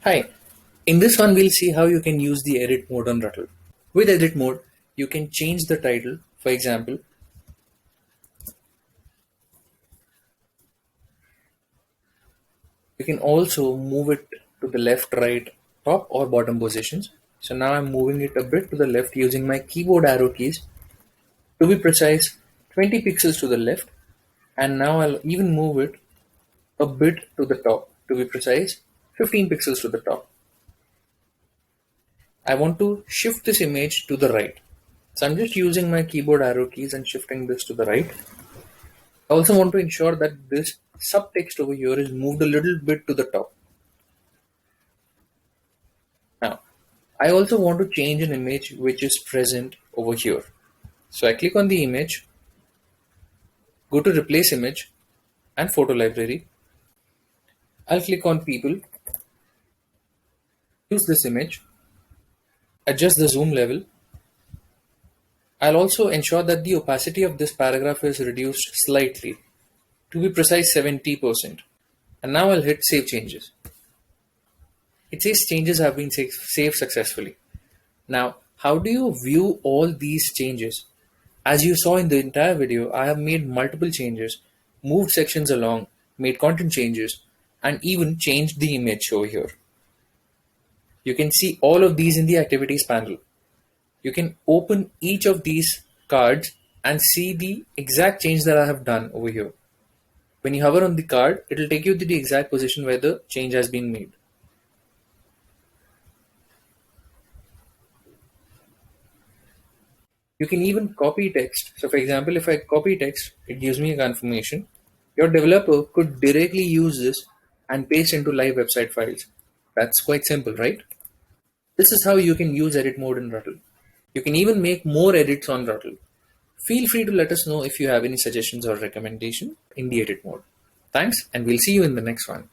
Hi, in this one we'll see how you can use the edit mode on Ruttl. With edit mode, you can change the title. For example, you can also move it to the left, right, top or bottom positions. So now I'm moving it a bit to the left using my keyboard arrow keys. To be precise, 20 pixels to the left, and now I'll even move it a bit to the top. To be precise, 15 pixels to the top. I want to shift this image to the right. So I'm just using my keyboard arrow keys and shifting this to the right. I also want to ensure that this subtext over here is moved a little bit to the top. Now, I also want to change an image which is present over here. So I click on the image, go to replace image and photo library. I'll click on people, use this image, adjust the zoom level. I'll also ensure that the opacity of this paragraph is reduced slightly, to be precise 70%. And now I'll hit save changes. It says changes have been saved successfully. Now, how do you view all these changes? As you saw in the entire video, I have made multiple changes, moved sections along, made content changes, and even changed the image over here. You can see all of these in the activities panel. You can open each of these cards and see the exact change that I have done over here. When you hover on the card, it will take you to the exact position where the change has been made. You can even copy text. So for example, if I copy text, it gives me a confirmation. Your developer could directly use this and paste into live website files. That's quite simple, right? This is how you can use edit mode in Ruttl. You can even make more edits on Ruttl. Feel free to let us know if you have any suggestions or recommendation in the edit mode. Thanks, and we'll see you in the next one.